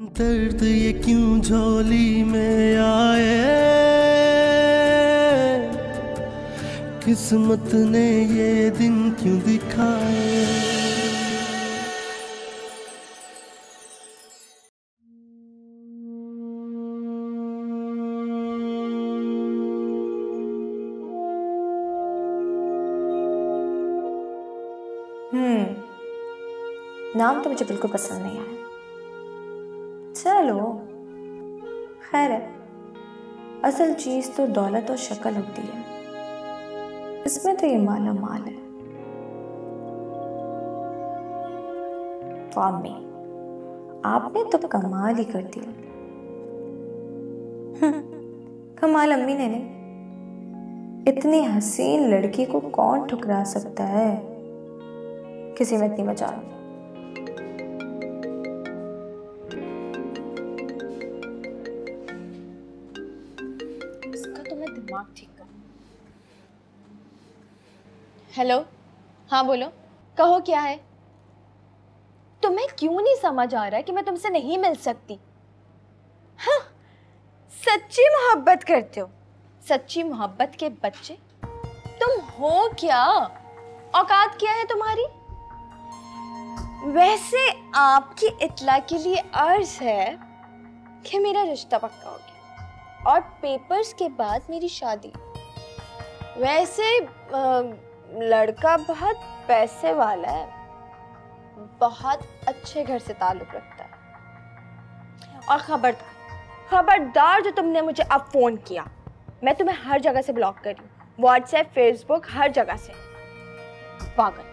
दर्द ये क्यों झोली में आए, किस्मत ने ये दिन क्यों दिखाए। नाम तो मुझे बिल्कुल पसंद नहीं आया। चलो खैर है, असल चीज तो दौलत और शक्ल होती है, इसमें तो ये माला माल है। फामी, आपने तो कमाल ही कर दिया। कमाल अम्मी ने नहीं, इतनी हसीन लड़की को कौन ठुकरा सकता है। किसी में इतनी मजाल। ठीक कर। हेलो, हाँ बोलो, कहो क्या है। तुम्हें क्यों नहीं समझ आ रहा है कि मैं तुमसे नहीं मिल सकती? हाँ, सच्ची मोहब्बत करते हो। सच्ची मोहब्बत के बच्चे तुम हो क्या? औकात क्या है तुम्हारी? वैसे आपकी इत्ला के लिए अर्ज है कि मेरा रिश्ता पक्का हो गया और पेपर्स के बाद मेरी शादी। वैसे लड़का बहुत पैसे वाला है, बहुत अच्छे घर से ताल्लुक रखता है। और खबरदार जो तुमने मुझे अब फोन किया, मैं तुम्हें हर जगह से ब्लॉक कर रही हूँ, व्हाट्सएप, फेसबुक, हर जगह से। पागल।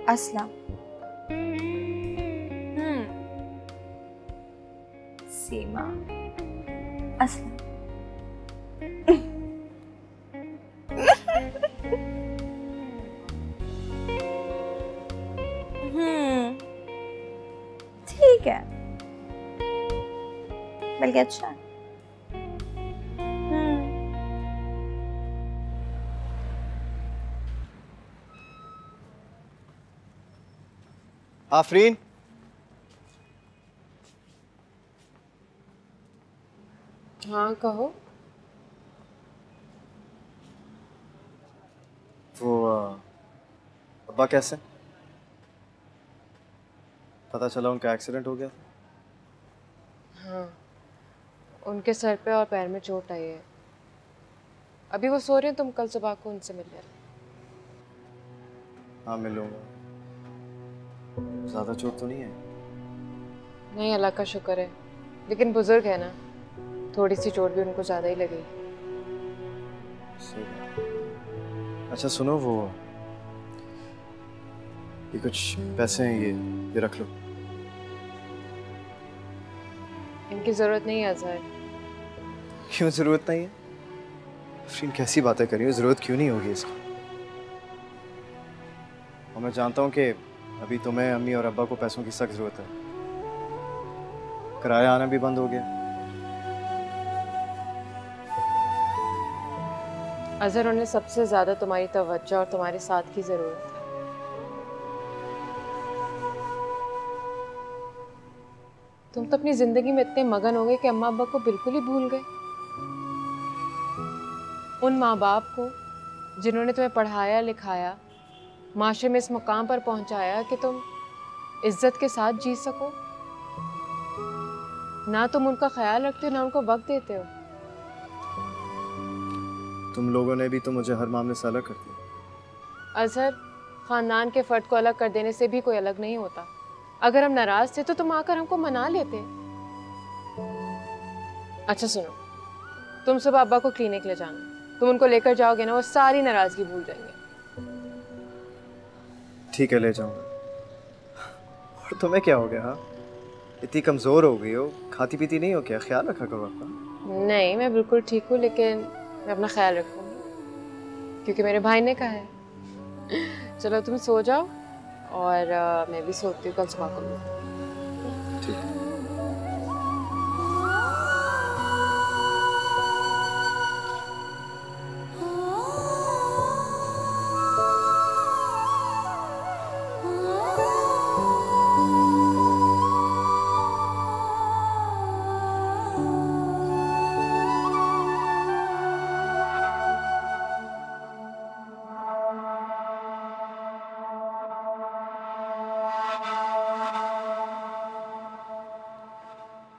असलम। सीमा। असलम। ठीक है, बल्कि अच्छा। आफरीन, हाँ कहो। वो अब्बा कैसे? पता चला उनका एक्सीडेंट हो गया था। हाँ, उनके सर पे और पैर में चोट आई है। अभी वो सो रहे हैं, तुम कल सुबह को उनसे मिल लेना। हाँ मिलूंगा। ज़्यादा चोट तो नहीं है? नहीं, अल्लाह का शुक्र है, लेकिन बुजुर्ग है ना, थोड़ी सी चोट भी उनको ज़्यादा ही लगेगी। अच्छा सुनो, वो ये कुछ पैसे हैं, ये रख लो। इनकी ज़रूरत नहीं है अज़हर। क्यों ज़रूरत नहीं है? आफरीन कैसी बातें कर रही हो, ज़रूरत क्यों नहीं होगी इसकी? और मैं जानता हूँ कि अभी तुम्हें, अम्मी और अब्बा को पैसों की सख्त ज़रूरत है। किराया आना भी बंद हो गया। अज़हर, उन्हें सबसे ज़्यादा तुम्हारी तवज्जो और तुम्हारे साथ की ज़रूरत है। तुम तो अपनी ज़िंदगी में इतने मगन हो गए कि अम्मा अब्बा को बिल्कुल ही भूल गए। उन माँ बाप को जिन्होंने तुम्हें पढ़ाया लिखाया, माशरे में इस मुकाम पर पहुंचाया कि तुम इज्जत के साथ जी सको। ना तुम उनका ख्याल रखते हो, ना उनको वक्त देते हो। तुम लोगों ने भी तो मुझे हर मामले से अलग कर दिया। अज़हर, खानदान के फर्द को अलग कर देने से भी कोई अलग नहीं होता। अगर हम नाराज थे तो तुम आकर हमको मना लेते। अच्छा सुनो, तुम सुबह अब्बा को क्लिनिक ले जाना। तुम उनको लेकर जाओगे ना, वो सारी नाराजगी भूल जाएंगे। ठीक है, ले जाऊंगा। और तुम्हें क्या हो गया? हाँ, इतनी कमज़ोर हो गई हो, खाती पीती नहीं हो क्या? ख्याल रखा करो अपना। नहीं, मैं बिल्कुल ठीक हूँ, लेकिन मैं अपना ख्याल रखूंगी क्योंकि मेरे भाई ने कहा है। चलो तुम सो जाओ और मैं भी सोती हूँ, कल सुबह को मिलते हैं। ठीक है।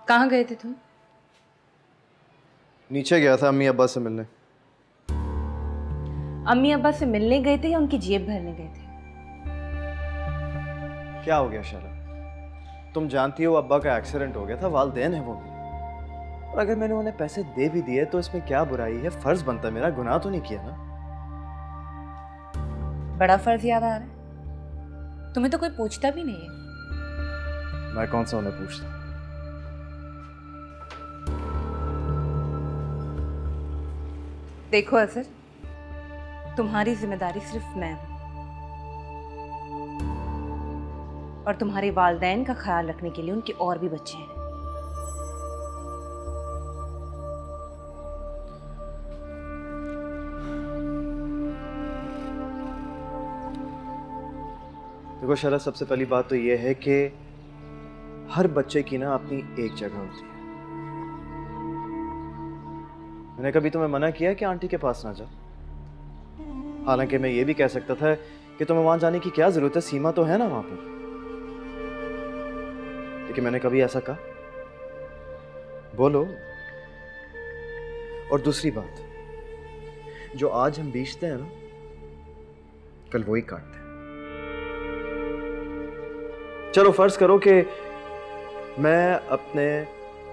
कहाँ गए थे तुम? नीचे गया था अम्मी अब्बा से मिलने। अम्मी अब्बा से मिलने गए थे या उनकी जेब भरने गए थे? क्या हो गया शाला? तुम जानती हो अब्बा का एक्सीडेंट हो गया था, वालिदैन है वो भी। और अगर मैंने उन्हें पैसे दे भी दिए तो इसमें क्या बुराई है? फर्ज बनता मेरा, गुनाह तो नहीं किया ना। बड़ा फर्ज याद आ रहा है। तुम्हें तो कोई पूछता भी नहीं है। मैं कौन सा उन्हें पूछता? देखो असर, तुम्हारी जिम्मेदारी सिर्फ मैं हूं और तुम्हारे वालिदैन का ख्याल रखने के लिए उनके और भी बच्चे हैं। देखो शाला, सबसे पहली बात तो ये है कि हर बच्चे की ना अपनी एक जगह होती है। मैंने कभी तुम्हें मना किया कि आंटी के पास ना जाओ? हालांकि मैं ये भी कह सकता था कि तुम्हें वहां जाने की क्या जरूरत है, सीमा तो है ना वहां पर। लेकिन मैंने कभी ऐसा कहा? बोलो। और दूसरी बात, जो आज हम बीचते हैं ना, कल वही काटते हैं। चलो फर्ज करो कि मैं अपने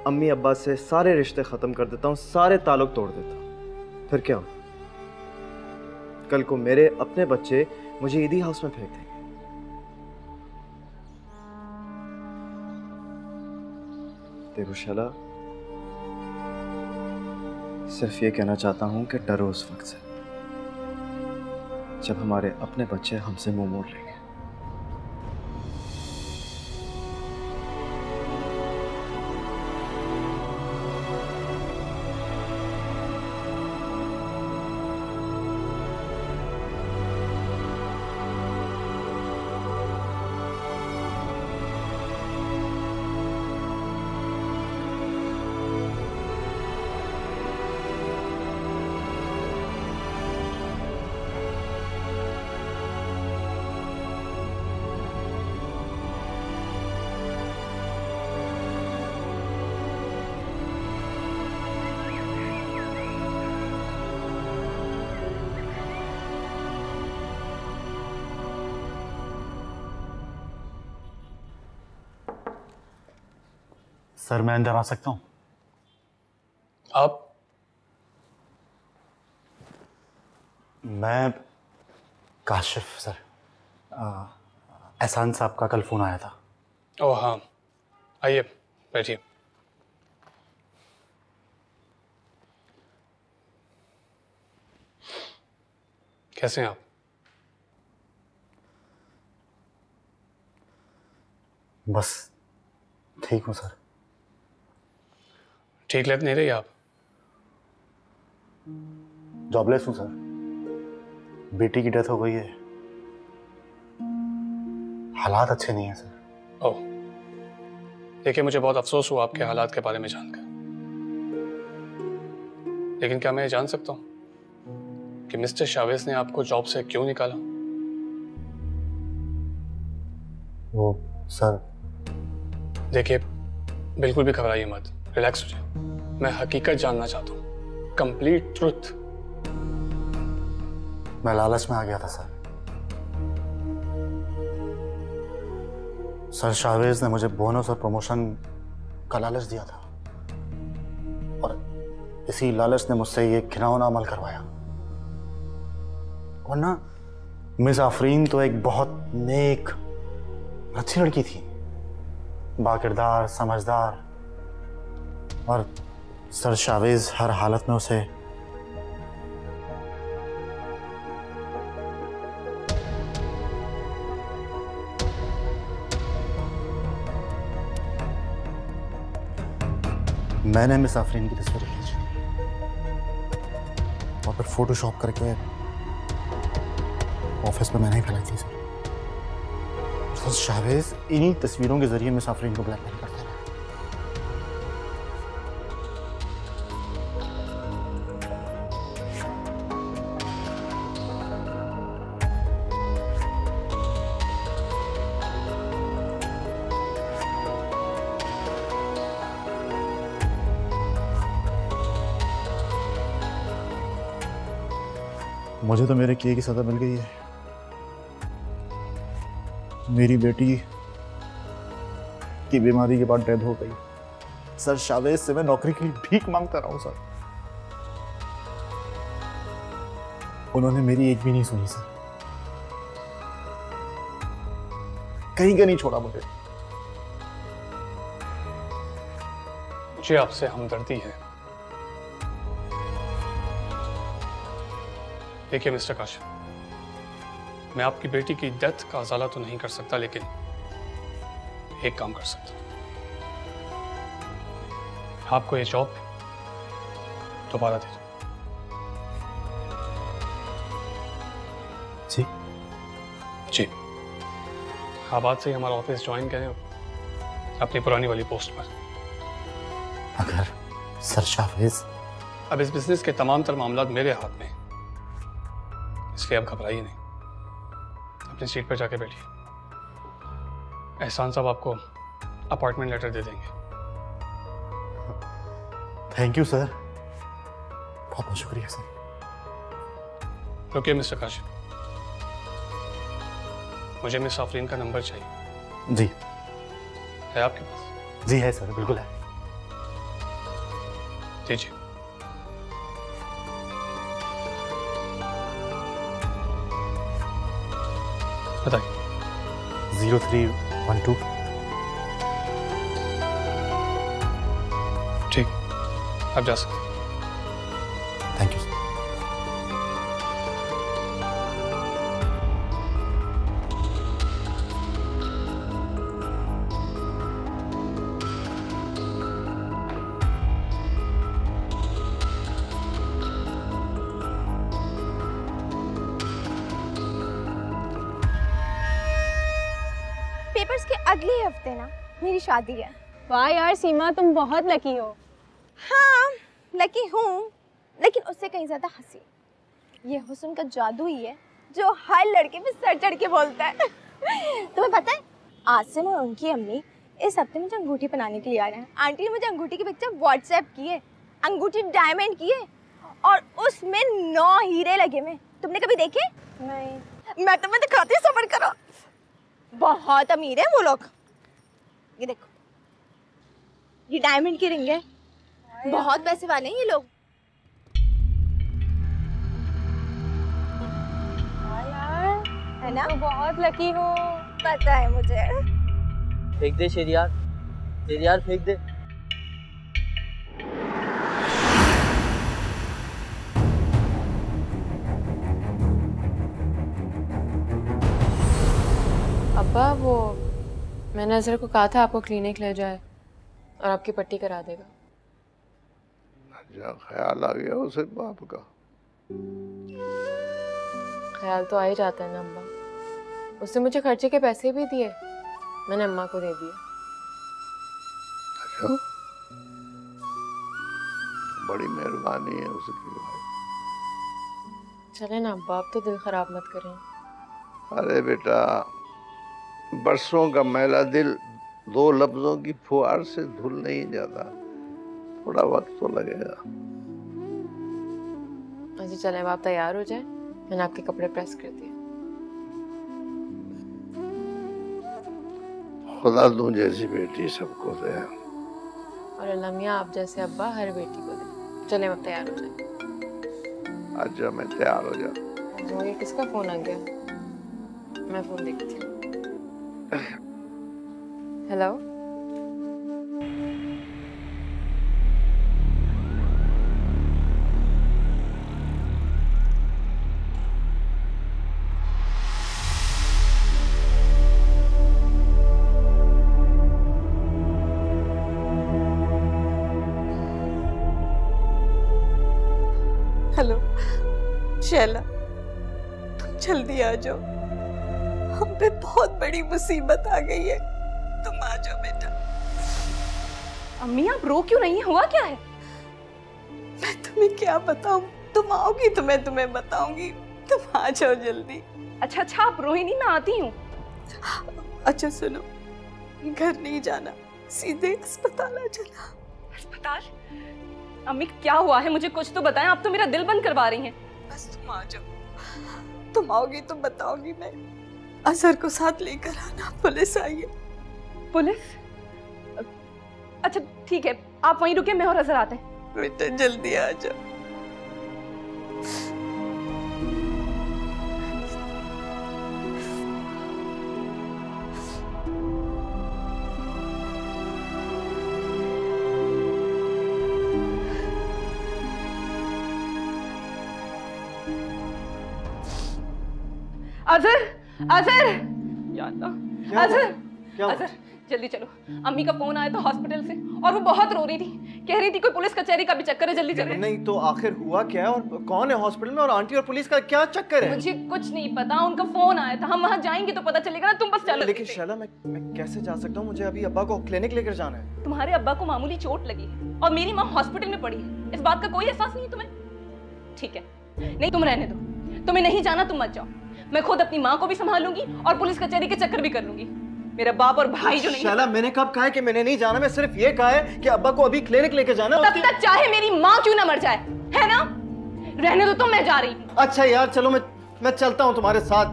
अम्मी अब्बा से सारे रिश्ते ख़त्म कर देता हूँ, सारे ताल्लुक तोड़ देता हूँ, फिर क्या हो? कल को मेरे अपने बच्चे मुझे ईदी हाउस में फेंक देंगे। देखो शाला, सिर्फ ये कहना चाहता हूँ कि डरो उस वक्त से जब हमारे अपने बच्चे हमसे मुंह मोड़ लेंगे। सर, मैं अंदर आ सकता हूँ? आप? मैं काशिफ सर। एहसान साहब का कल फ़ोन आया था। ओह हाँ, आइए बैठिए। कैसे हैं आप? बस ठीक हूँ सर। ठीक लग नहीं रही आप? जॉबलेस हूँ सर। बेटी की डेथ हो गई है। हालात अच्छे नहीं हैं सर। ओह, देखिए मुझे बहुत अफसोस हुआ आपके हालात के बारे में जानकर। लेकिन क्या मैं जान सकता हूँ कि मिस्टर शावेज ने आपको जॉब से क्यों निकाला? वो सर, देखिए बिल्कुल भी घबराइए मत, रिलैक्स हो जाइए। मैं हकीकत जानना चाहता हूँ, कंप्लीट ट्रुथ। मैं लालच में आ गया था सर। सर शावेज ने मुझे बोनस और प्रमोशन का लालच दिया था और इसी लालच ने मुझसे ये घिनौना अमल करवाया। वरना मिस आफरीन तो एक बहुत नेक, अच्छी लड़की थी, बाकिरदार, समझदार, और सर शावेज हर हालत में उसे मैंने मिस आफरीन की तस्वीरें खींची और फिर फोटोशॉप करके ऑफिस में मैंने ही फैलाई थी सर। शावेज इन्हीं तस्वीरों के जरिए मिस आफरीन को ब्लैकमेल करता रहा। मुझे तो मेरे किए की सजा मिल गई है। मेरी बेटी की बीमारी के बाद डेथ हो गई। सर शावेज से मैं नौकरी के लिए भीख मांगता रहा हूं सर। उन्होंने मेरी एक भी नहीं सुनी सर, कहीं का नहीं छोड़ा मुझे। मुझे आपसे हमदर्दी है। देखिए मिस्टर काशिफ, मैं आपकी बेटी की डेथ का अजाला तो नहीं कर सकता, लेकिन एक काम कर सकता हूं। आपको ये जॉब दोबारा दे दूं। जी जी, आप आज से ही हमारा ऑफिस ज्वाइन करें अपनी पुरानी वाली पोस्ट पर। अगर सर शावेज, अब इस बिजनेस के तमाम तर मामला मेरे हाथ में, इसलिए आप घबराइए नहीं। अपनी सीट पर जाके बैठिए। एहसान साहब आपको अपॉइंटमेंट लेटर दे देंगे। थैंक यू सर, बहुत बहुत शुक्रिया सर। रुकिए मिस्टर काशिफ, मुझे मिस आफरीन का नंबर चाहिए। जी है आपके पास? जी है सर, बिल्कुल है। दीजिए। बताइए। 0312। ठीक, आप जा सकते हैं। Thank you sir. पेपर्स के अगले हफ्ते ना मेरी शादी है। वाह यार सीमा, तुम बहुत लकी हो। हाँ लकी हूँ, लेकिन उससे कहीं ज्यादा हंसी। ये हुस्न का जादू ही है जो हर लड़के पे सर चढ़ के बोलता है। तुम्हें पता है, आज से मैं उनकी अम्मी इस हफ्ते मुझे अंगूठी बनाने के लिए आ रहे हैं। आंटी ने मुझे अंगूठी की पिक्चर व्हाट्सएप की है, अंगूठी डायमंड की है और उसमें 9 हीरे लगे हुए। तुमने कभी देखे? नहीं। मैं तुम्हें दिखाती हूँ, सब्र करो। बहुत अमीर है वो लोग। ये देखो, ये डायमंड की रिंग है। बहुत पैसे वाले हैं ये लोग। यार है ना? तो बहुत लकी हो। पता है मुझे। फेंक दे शेरियार, शेरियार फेंक दे। अब्बा, वो मैंने अजहर को कहा था आपको क्लिनिक ले जाए और आपकी पट्टी करा देगा। ख्याल आ गया उसे बाप का। ख्याल तो आ ही जाता है ना अम्मा। उसने मुझे खर्चे के पैसे भी दिए, मैंने अम्मा को दे दिए। अच्छा, बड़ी मेहरबानी है उसकी भाई। चले ना अब्बा, आप तो दिल खराब मत करें। अरे बेटा, बरसों का मैला दिल 2 लफ्जों की फुहार से धुल नहीं जाता, थोड़ा वक्त तो लगेगा। अच्छा चले, अब आप तैयार हो जाए, मैंने आपके कपड़े प्रेस कर दिए। खुदा तू जैसी बेटी सबको दे, और अल्लाह मियां आप जैसे अब्बा हर बेटी को दे। चले अब तैयार हो जाए। अच्छा मैं तैयार हो जा। ये किसका फोन आ गया? मैं फोन देखती हूँ। हेलो, हेलो शैला, तुम जल्दी आ जाओ, हम पे बहुत बड़ी मुसीबत आ गई है, तुम आ जाओ बेटा। अम्मी आप रो क्यों नहीं है, हुआ क्या है? मैं तुम्हें क्या बताऊं, तुम आओगी तो मैं तुम्हें बताऊंगी, तुम आ जाओ जल्दी। अच्छा आप रो ही नहीं, मैं आती हूँ। अच्छा सुनो, घर नहीं जाना, सीधे अस्पताल आ जाना। अस्पताल? अम्मी क्या हुआ है, मुझे कुछ तो बताएं, आप तो मेरा दिल बंद करवा रही हैं। बस तुम आ जाओ, तुम आओगी तो बताओगी मैं। अजहर को साथ लेकर आना, पुलिस आई है। पुलिस? अच्छा ठीक है, आप वहीं रुके, मैं और अजहर आते हैं। बेटा जल्दी आ जाओ। अजहर, अजहर, अजहर, जल्दी चलो, अम्मी का फोन आया था हॉस्पिटल से और वो बहुत रो रही थी, कह रही थी कोई पुलिस कचहरी का भी चक्कर है, जल्दी चलो। नहीं तो आखिर हुआ क्या है और कौन है हॉस्पिटल में और आंटी और पुलिस का क्या चक्कर है? मुझे कुछ नहीं पता, उनका फोन आया था, हम वहाँ जाएंगे तो पता चलेगा ना, तुम बस चलो। लेकिन शैला मैं कैसे जा सकता हूँ, मुझे अभी अब्बा को क्लिनिक लेकर जाना है। तुम्हारे अब्बा को मामूली चोट लगी है और मेरी माँ हॉस्पिटल में पड़ी है, इस बात का कोई एहसास नहीं तुम्हें? ठीक है, नहीं तुम रहने दो, तुम्हें नहीं जाना तुम मत जाओ, मैं खुद अपनी माँ को भी संभालूंगी और पुलिस कचहरी के चक्कर भी कर लूंगी। मेरा बाप और भाई जो नहीं। शैला मैंने कब कहा है कि मैंने नहीं जाना, मैं सिर्फ ये कहा है कि अब्बा को अभी क्लिनिक लेके जाना। तब तक चाहे मेरी माँ क्यों ना मर जाए, है ना? रहने दो तो मैं जा रही हूँ। अच्छा यार चलो मैं चलता हूँ तुम्हारे साथ।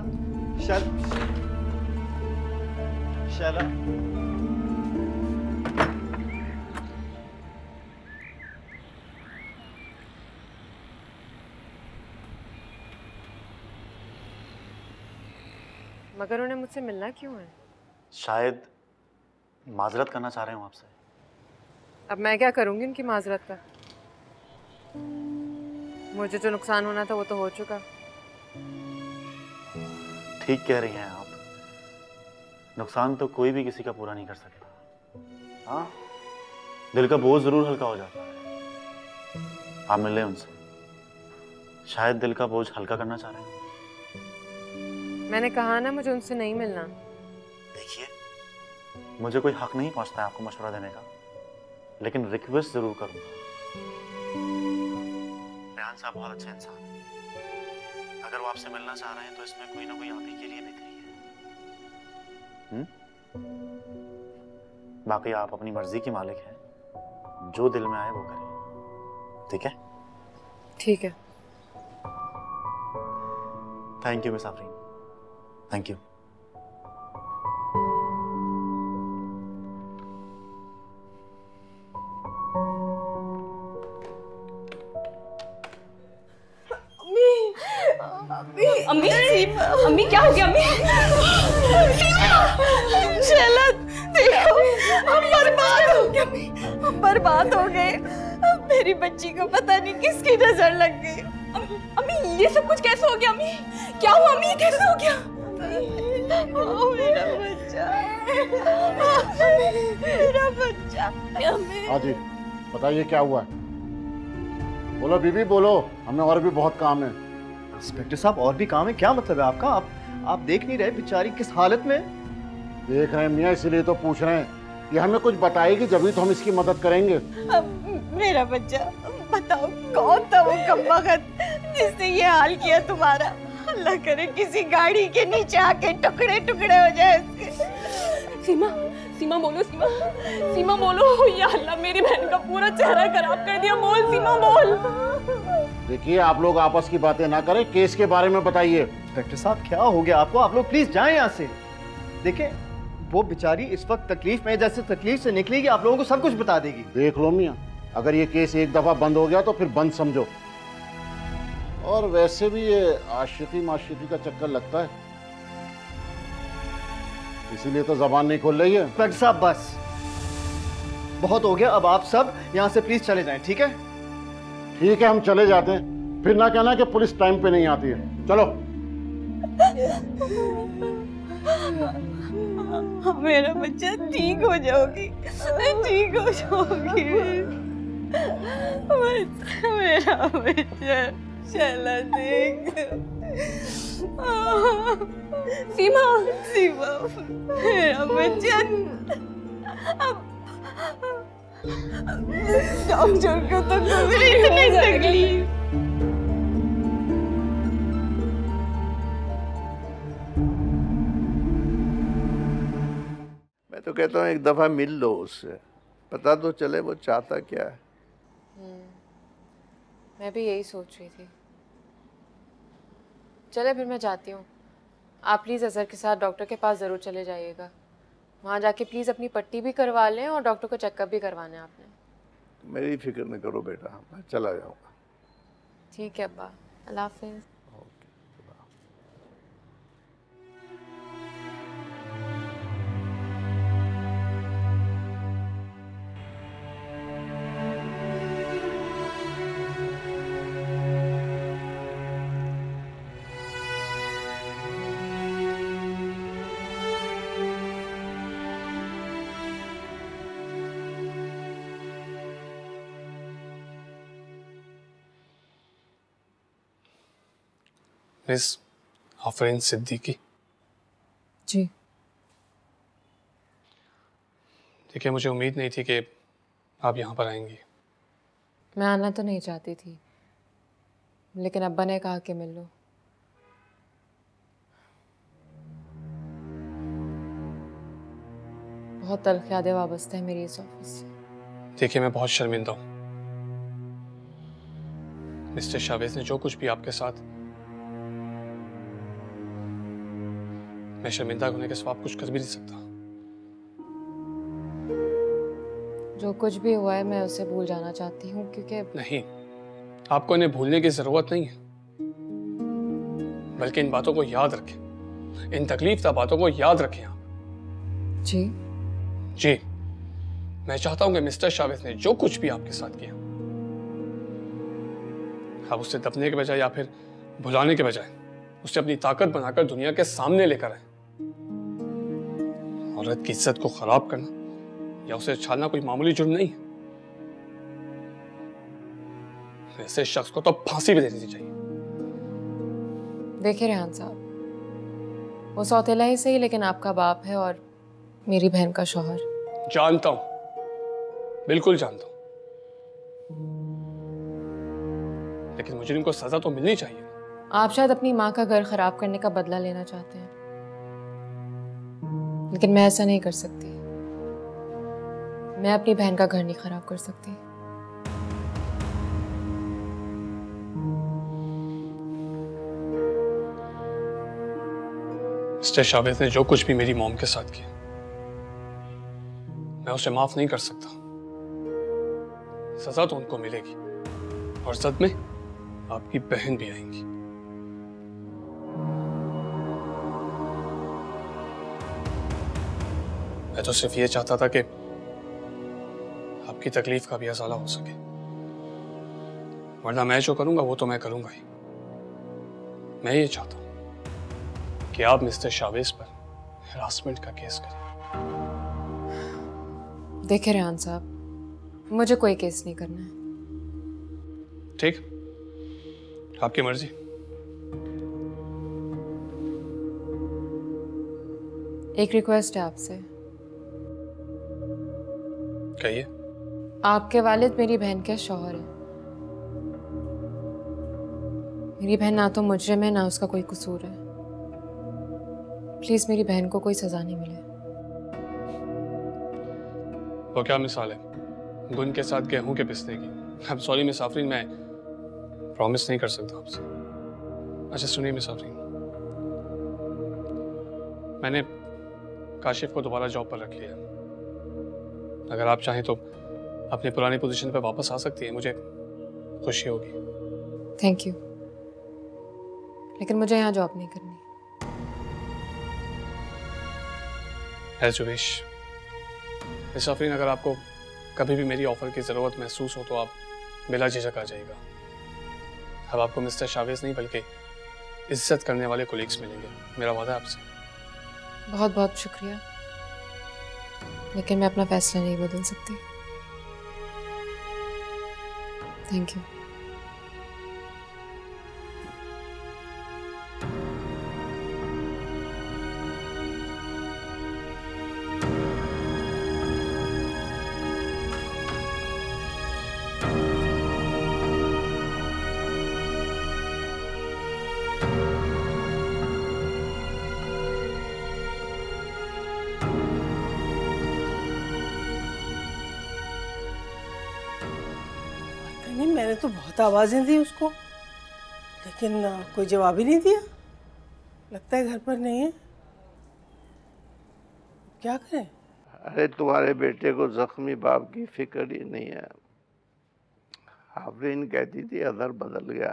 शैला मगर उन्हें मुझसे मिलना क्यों है? शायद माजरत करना चाह रहे हूँ आपसे। अब मैं क्या करूंगी उनकी माजरत का? मुझे जो नुकसान होना था वो तो हो चुका। ठीक कह रही हैं आप, नुकसान तो कोई भी किसी का पूरा नहीं कर सकता। हाँ, दिल का बोझ जरूर हल्का हो जाता है। आप मिल लें उनसे, शायद दिल का बोझ हल्का करना चाह रहे हैं। मैंने कहा ना मुझे उनसे नहीं मिलना। देखिए, मुझे कोई हक नहीं पहुंचता है आपको मशवरा देने का, लेकिन रिक्वेस्ट जरूर करूंगा। रेहान साहब बहुत अच्छे इंसान हैं, अगर वो आपसे मिलना चाह रहे हैं तो इसमें कोई ना कोई आप ही के लिए निकली है। बाकी आप अपनी मर्जी की मालिक हैं, जो दिल में आए वो करिए, ठीक है? ठीक है। Thank you miss Afreen, thank you. अम्मी, अम्मी क्या हो गया अम्मी? शैला देखो, हम बर्बाद हो गए, हम बर्बाद हो गए। मेरी बच्ची को पता नहीं किसकी नजर लग गई। अम्मी ये सब कुछ कैसे हो गया अम्मी? क्या हुआ अम्मी, कैसे हो गया? मेरा बच्चा, मेरा बच्चा। हाँ जी, बताइए क्या हुआ है? बोलो बीबी बोलो, हमें और भी बहुत काम है। इंस्पेक्टर साहब और भी काम है? क्या मतलब है आपका? आप देख नहीं रहे बेचारी किस हालत में? देख रहे हैं मियाँ, इसीलिए तो पूछ रहे हैं। ये हमें कुछ बताएगी जब तो हम इसकी मदद करेंगे। मेरा बच्चा, बताओ कौन था वो कमबख्त जिसने ये हाल किया तुम्हारा? अल्लाह करे किसी गाड़ी के नीचे आके टुकड़े टुकड़े हो जाए उसके। सीमा, सीमा बोलो, सीमा, सीमा बोलो। या अल्लाह, मेरी बहन का पूरा चेहरा खराब कर दिया। बोल सीमा बोल। देखिए, आप लोग आपस की बातें ना करें, केस के बारे में बताइए। इंस्पेक्टर साहब क्या हो गया आपको? आप लोग प्लीज जाएं यहाँ से। देखिए वो बेचारी इस वक्त तकलीफ में, जैसे तकलीफ से निकलेगी आप लोगों को सब कुछ बता देगी। देख लो मियाँ, अगर ये केस एक दफा बंद हो गया तो फिर बंद समझो। और वैसे भी ये आशिकी माशिकी का चक्कर लगता है, इसीलिए तो जबान नहीं खोल रही है। इंस्पेक्टर साहब बस बहुत हो गया, अब आप सब यहाँ से प्लीज चले जाएं, ठीक है? ठीक है, हम चले जाते हैं, फिर ना कहना कि पुलिस टाइम पे नहीं आती है। चलो। मेरा बच्चा ठीक हो जाओगी, ठीक हो जाओगी। मेरा बच्चा। चला देख। सीमा, सीमा मेरा बच्चा। डॉक्टर को तो कभी इतनी तकलीफ। मैं तो कहता हूँ एक दफा मिल लो उससे, पता तो चले वो चाहता क्या है। मैं भी यही सोच रही थी। चले फिर मैं जाती हूँ। आप प्लीज़ अजहर के साथ डॉक्टर के पास ज़रूर चले जाइएगा। वहाँ जाके प्लीज़ अपनी पट्टी भी करवा लें और डॉक्टर को चेकअप भी करवाना है आपने। मेरी फिक्र न करो बेटा, मैं चला जाऊँगा। ठीक है अब्बा, अल्लाह हाफिज़। मिस आफरीन सिद्दीकी। जी। देखिए, मुझे उम्मीद नहीं थी कि आप यहाँ पर आएंगी। मैं आना तो नहीं चाहती थी, लेकिन अब्बा ने कहा कि मिल लो। बहुत तल्ख यादें वाबस्ता है मेरी इस ऑफिस से। देखिए, मैं बहुत शर्मिंदा हूँ। मिस्टर शावेज ने जो कुछ भी आपके साथ, मैं शर्मिंदा होने के सिवा कुछ कर भी नहीं सकता। जो कुछ भी हुआ है मैं उसे भूल जाना चाहती हूँ, क्योंकि नहीं, आपको इन्हें भूलने की जरूरत नहीं है, बल्कि इन बातों को याद रखें, इन तकलीफदा बातों को याद रखें आप। जी जी, मैं चाहता हूं कि मिस्टर शावेज ने जो कुछ भी आपके साथ किया, आप उसे दबने के बजाय या फिर भुलाने के बजाय उसे अपनी ताकत बनाकर दुनिया के सामने लेकर आए। औरत की इज्जत को खराब करना या उसे छालना कोई मामूली जुर्म नहीं है। ऐसे शख्स को तो फांसी भी दे देनी चाहिए। देखिए रेहान साहब, वो सौतेला ही सही, लेकिन आपका बाप है और मेरी बहन का शौहर। जानता हूं, बिल्कुल जानता हूं, लेकिन मुजरिम को सजा तो मिलनी चाहिए। आप शायद अपनी माँ का घर खराब करने का बदला लेना चाहते हैं, लेकिन मैं ऐसा नहीं कर सकती। मैं अपनी बहन का घर नहीं खराब कर सकती। मिस्टर शावेज ने जो कुछ भी मेरी मॉम के साथ किया, मैं उसे माफ नहीं कर सकता। सजा तो उनको मिलेगी और जद में आपकी बहन भी आएंगी। मैं तो सिर्फ ये चाहता था कि आपकी तकलीफ का भी अज़ाला हो सके, वरना मैं जो करूंगा वो तो मैं करूंगा ही। मैं ये चाहता हूं कि आप मिस्टर शावेज पर हरासमेंट का केस करें। देखिए रेहान साहब, मुझे कोई केस नहीं करना है। ठीक, आपकी मर्जी। एक रिक्वेस्ट है आपसे। कहिए। आपके वालिद मेरी बहन के शौहर हैं। मेरी बहन ना तो मुजरिम है, ना उसका कोई कसूर है। प्लीज मेरी बहन को कोई सजा नहीं मिले। वो क्या मिसाल है गुन के साथ गेहूं के पिसने की? अब सॉरी मिस आफरीन, मैं प्रॉमिस नहीं कर सकता आपसे। अच्छा सुनिए मिस आफरीन, मैंने काशिफ को दोबारा जॉब पर रख लिया। अगर आप चाहें तो अपनी पुरानी पोजीशन पर वापस आ सकती है, मुझे खुशी होगी। थैंक यू, लेकिन मुझे यहाँ जॉब नहीं करनी। As you wish. Miss Afreen, अगर आपको कभी भी मेरी ऑफर की ज़रूरत महसूस हो तो आप बिला झिझक आ जाइएगा। अब आपको मिस्टर शावेज नहीं बल्कि इज्जत करने वाले कोलीग्स मिलेंगे, मेरा वादा है आपसे। बहुत बहुत शुक्रिया, लेकिन मैं अपना फैसला नहीं बदल सकती। Thank you. तो बहुत आवाजें दी उसको, लेकिन कोई जवाब ही नहीं दिया। लगता है घर पर नहीं है। क्या करें? अरे तुम्हारे बेटे को जख्मी बाप की फिक्र ही नहीं है। आफरीन कहती थी अदर बदल गया,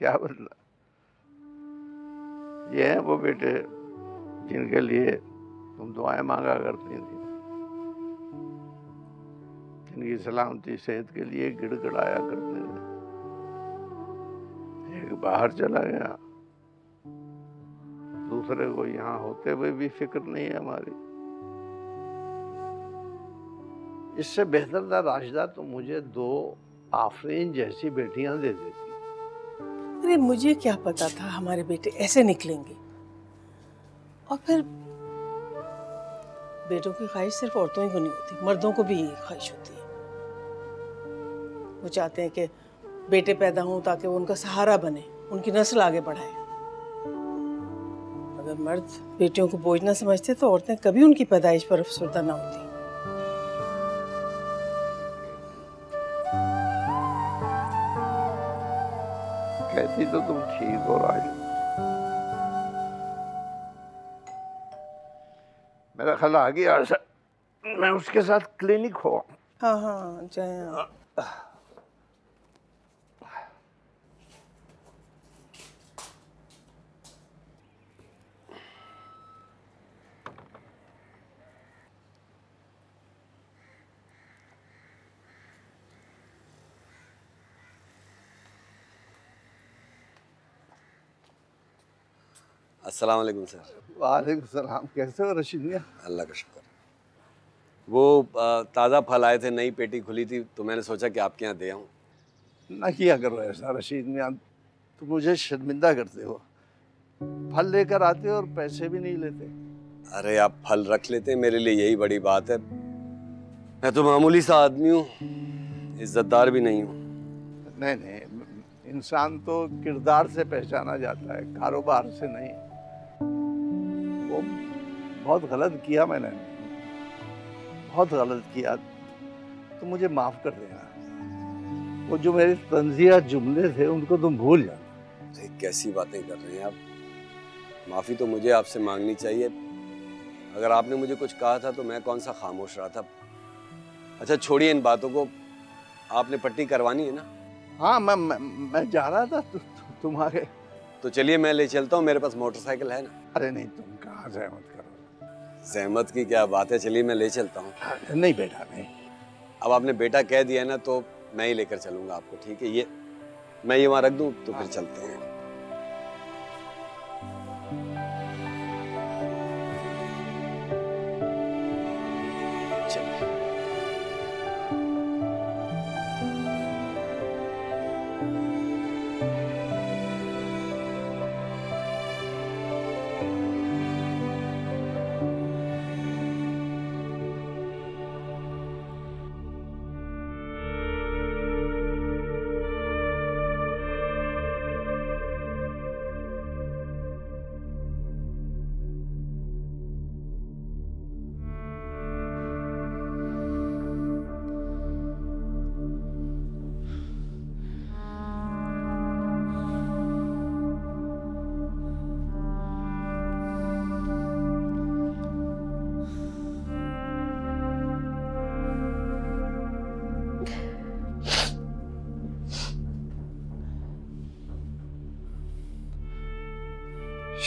क्या बदला? ये हैं वो बेटे जिनके लिए तुम दुआएं मांगा करती थी, जिनकी सलामती सेहत के लिए गिड़गिड़ाया करते थे। एक बाहर चला गया, दूसरे को यहाँ होते हुए भी फिक्र नहीं है हमारी। इससे बेहतर था राशिदा तो मुझे 2 आफरीन जैसी बेटियां दे देती। अरे मुझे क्या पता था हमारे बेटे ऐसे निकलेंगे। और फिर बेटों की ख्वाहिश सिर्फ औरतों ही को नहीं होती, मर्दों को भी यही ख्वाहिश होती है। वो चाहते हैं कि बेटे पैदा हों ताकि वो उनका सहारा बने, उनकी नस्ल आगे बढ़ाए। अगर मर्द बेटियों को बोझ ना समझते तो औरतें कभी उनकी पैदाइश पर अफसरदा ना होती। कहती तो तुम ठीक हो राजू। मेरा ख्याल आ गया, मैं उसके साथ क्लिनिक हो। हाँ हाँ जाए। अस्सलाम वालेकुम सर। वालेकुम सलाम। कैसे हो रशीद मियां? अल्लाह का शुक्र। वो ताज़ा फल आए थे, नई पेटी खुली थी तो मैंने सोचा कि आपके यहाँ दे आऊँ। ना किया करो ऐसा रशीद मियां, तो मुझे शर्मिंदा करते हो। फल लेकर आते हो और पैसे भी नहीं लेते। अरे आप फल रख लेते हैं, मेरे लिए यही बड़ी बात है। मैं तो मामूली सा आदमी हूँ, इज्जतदार भी नहीं हूँ। नहीं नहीं, इंसान तो किरदार से पहचाना जाता है, कारोबार से नहीं। वो बहुत गलत किया मैंने, बहुत गलत किया, तो मुझे माफ़ कर देना। वो जो मेरे तंज़िया जुमले थे उनको तुम भूल जाना। अरे कैसी बातें कर रहे हैं आप? माफ़ी तो मुझे आपसे मांगनी चाहिए। अगर आपने मुझे कुछ कहा था तो मैं कौन सा खामोश रहा था। अच्छा छोड़िए इन बातों को, आपने पट्टी करवानी है ना? हाँ मैं जा रहा था तुम आ गए। तो चलिए मैं ले चलता हूँ, मेरे पास मोटरसाइकिल है ना। अरे नहीं, तुम कहाँ ज़हमत करो। ज़हमत की क्या बात है, चलिए मैं ले चलता हूँ। नहीं बेटा नहीं। अब आपने बेटा कह दिया है ना तो मैं ही लेकर चलूंगा आपको, ठीक है? ये मैं ये वहाँ रख दूँ तो फिर चलते हैं।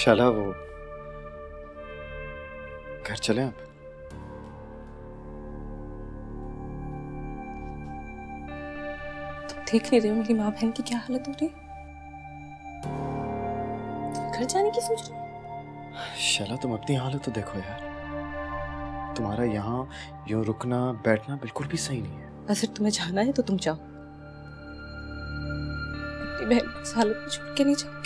शाला वो घर चले आप? तुम देख नहीं रहे हो मेरी माँ बहन की क्या हालत हो रही है? घर जाने की सोच रही हो? शाला तुम अपनी हालत तो देखो यार, तुम्हारा यहाँ यूं रुकना बैठना बिल्कुल भी सही नहीं है। अगर तुम्हें जाना है तो तुम जाओ, अपनी बहन को इस हालत में छोड़ के नहीं जाओगी।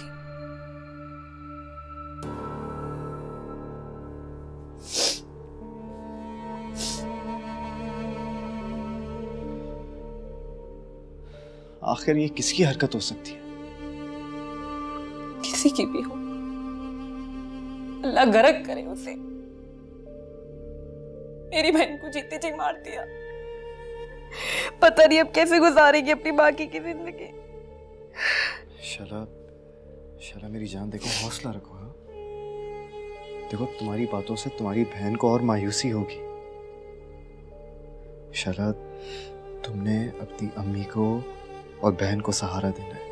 आखिर ये किसकी हरकत हो सकती है? किसी की भी हो, अल्लाह गरक करे उसे। मेरी बहन को जीते जी मार दिया, पता नहीं अब कैसे गुजारेगी अपनी बाकी की जिंदगी। शला, शला मेरी जान, देखो हौसला रखो। हाँ, देखो तुम्हारी बातों से तुम्हारी बहन को और मायूसी होगी। शला, तुमने अपनी अम्मी को और बहन को सहारा देना है।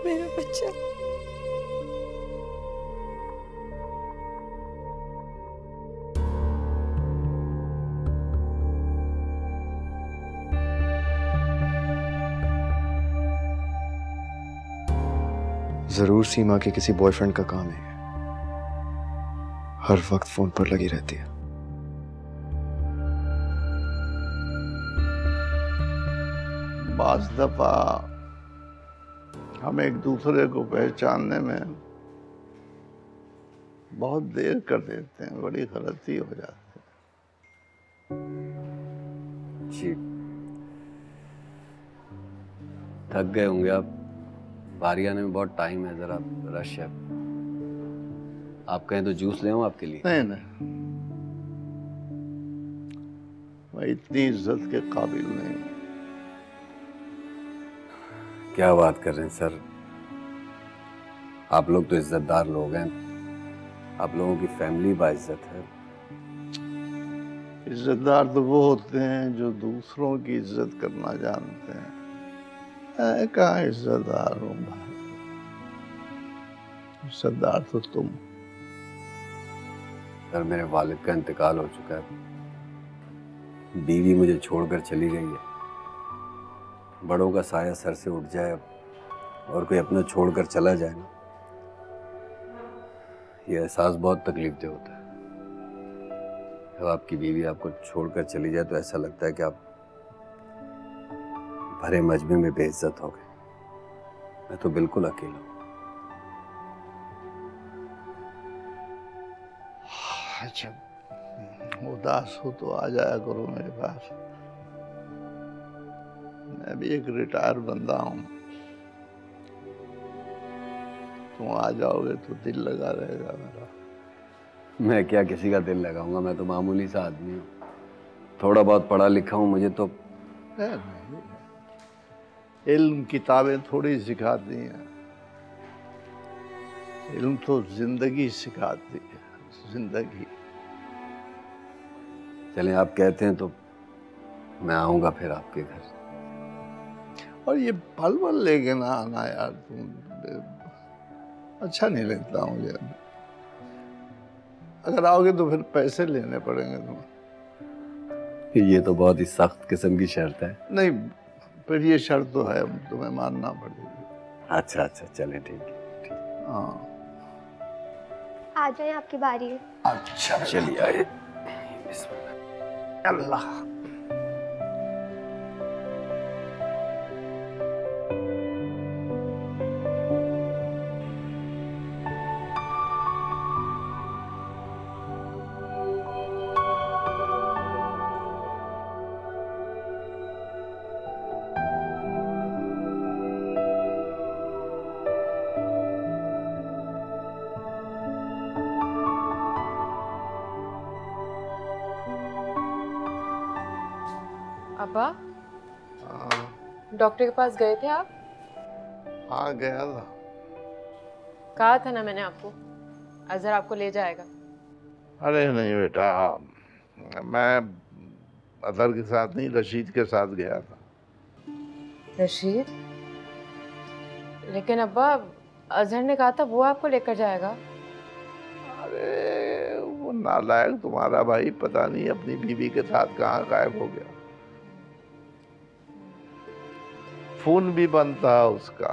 मेरा बच्चा। जरूर सीमा के किसी बॉयफ्रेंड का काम है, हर वक्त फोन पर लगी रहती है। बाज़ दफा हम एक दूसरे को पहचानने में बहुत देर कर देते हैं, बड़ी गलती हो जाती है। जी, थक गए होंगे आप, बारी आने में बहुत टाइम है, जरा रश है। आप कहें तो जूस ले आऊं आपके लिए? नहीं नहीं, मैं इतनी इज्जत के काबिल नहीं हूं। क्या बात कर रहे हैं सर, आप लोग तो इज्जतदार लोग हैं, आप लोगों की फैमिली बाइज्जत है। इज्जतदार तो वो होते हैं जो दूसरों की इज्जत करना जानते हैं। मैं कहाँ इज्जतदार हूँ भाई, इज्जतदार तो तुम। सर, मेरे वालिद का इंतकाल हो चुका है, बीवी मुझे छोड़कर चली गई है। बड़ों का साया सर से उठ जाए और कोई अपना छोड़कर चला जाए ना, ये एहसास बहुत तकलीफ दे होता है। जब आपकी बीवी आपको छोड़कर चली जाए तो ऐसा लगता है कि आप भरे मजमे में बेइज्जत हो गए। मैं तो बिल्कुल अकेला हूँ। अच्छा, उदास हो तो आ जाया करो मेरे पास, मैं भी एक रिटायर बंदा हूँ। तुम आ जाओगे तो दिल लगा रहेगा मेरा। मैं क्या किसी का दिल लगाऊंगा, मैं तो मामूली सा आदमी हूँ, थोड़ा बहुत पढ़ा लिखा हूँ, मुझे तो इल्म किताबें थोड़ी सिखाती हैं, इल्म तो जिंदगी सिखाती है, जिंदगी। चलें, आप कहते हैं तो मैं आऊंगा फिर आपके घर। और ये पल पल लेके ना आना यार, तुम अच्छा नहीं लगता मुझे। अगर आओगे तो फिर पैसे लेने पड़ेंगे तुम्हें। ये तो बहुत ही सख्त किस्म की शर्त है। नहीं, फिर ये शर्त तो है, तुम्हें मानना पड़ेगी। अच्छा अच्छा, चलें, ठीक है। हाँ, आ जाए, आपकी बारी है। अच्छा, चलिए आइए। अल्लाह। अब्बा, डॉक्टर के पास गए थे आप? हाँ, गया था। कहा था ना मैंने आपको, अजहर आपको ले जाएगा। अरे नहीं बेटा, मैं अदर के साथ नहीं, रशीद के साथ गया था। रशीद? लेकिन अब्बा, अजहर ने कहा था वो आपको लेकर जाएगा। अरे वो नालायक तुम्हारा भाई पता नहीं अपनी बीवी के साथ कहाँ गायब हो गया। फोन भी बंद था उसका।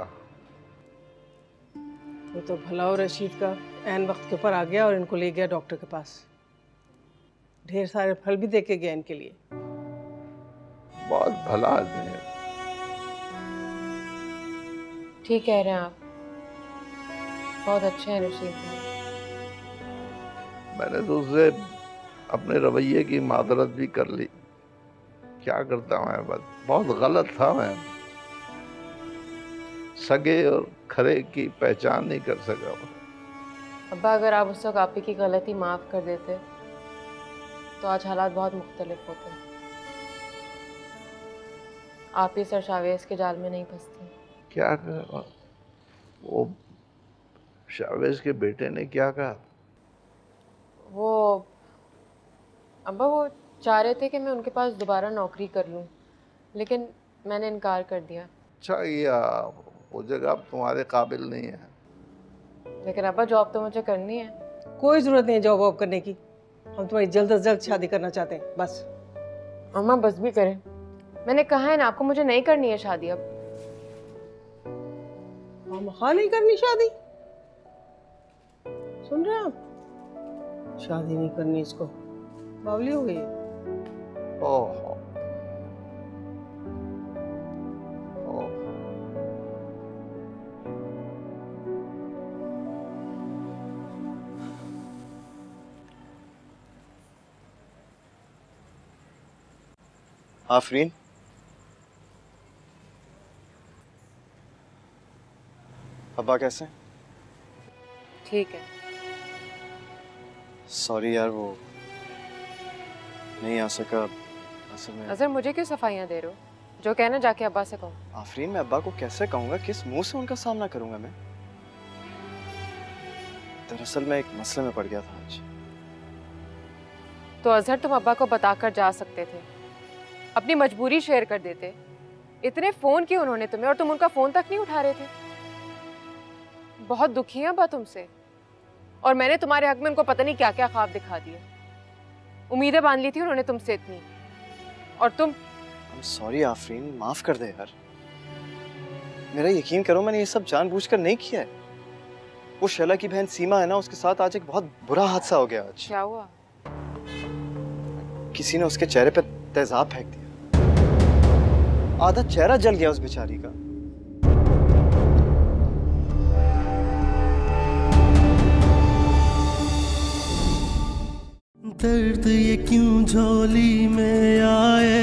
वो तो भला हो रशीद का, ऐन वक्त के ऊपर आ गया और इनको ले गया डॉक्टर के पास। ढेर सारे फल भी देके गया इनके लिए। बहुत भला आदमी है। ठीक कह रहे हैं आप, बहुत अच्छे हैं रशीद। मैंने तो उससे अपने रवैये की मादरत भी कर ली। क्या करता मैं, बस बहुत गलत था मैं। सगे और खरे की पहचान नहीं कर सका। अब्बा, अगर आप उस वक्त आपी की गलती माफ़ कर देते तो आज हालात बहुत मुख्तलिफ होते। आप ही सर शावेज के जाल में नहीं फंसती। क्या कहा वो? शावेज के बेटे ने क्या कहा? वो अब्बा, वो चाह रहे थे कि मैं उनके पास दोबारा नौकरी कर लूं, लेकिन मैंने इनकार कर दिया। अच्छा किया, वो जगह तुम्हारे काबिल नहीं है। लेकिन अब्बा, जॉब तो मुझे करनी है। कोई ज़रूरत नहीं है जॉब वॉब करने की। हम तुम्हारी जल्द से जल्द शादी करना चाहते हैं, बस। अम्मा बस भी करें, मैंने कहा है ना आपको, मुझे नहीं करनी है शादी अब। हम हाँ नहीं करनी शादी? सुन रहे हैं आप? शादी नहीं करनी इसको, बावली हो गई है। ओह आफरीन, अब्बा कैसे? ठीक है। सॉरी यार, वो नहीं आ सका असल में। अजहर, मुझे क्यों सफाइयाँ दे रहे हो? जो कहना जाके अब्बा से कहो। आफरीन, मैं अब्बा को कैसे कहूँगा? किस मुंह से उनका सामना करूँगा मैं? दरअसल मैं एक मसले में पड़ गया था आज। तो अजहर, तुम अब्बा को बताकर जा सकते थे, अपनी मजबूरी शेयर कर देते। इतने फोन किए उन्होंने तुम्हें और तुम उनका फोन तक नहीं उठा रहे थे। बहुत दुखी हैं अब्बा तुमसे, और मैंने तुम्हारे हक में उनको पता नहीं क्या क्या ख्वाब दिखा दिए। उम्मीदें बांध ली थी उन्होंने तुमसे इतनी, और तुम। सॉरी आफरीन, माफ कर दे यार। मेरा यकीन करो, मैंने ये सब जानबूझकर नहीं किया है। वो शैला की बहन सीमा है ना, उसके साथ आज एक बहुत बुरा हादसा हो गया आज। क्या हुआ? किसी ने उसके चेहरे पे तेजाब फेंक दिया, आधा चेहरा जल गया उस बेचारी का। दर्द ये क्यों झोली में आए,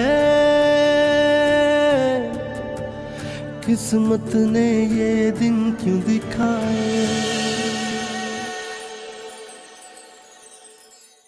किस्मत ने ये दिन क्यों दिखाए।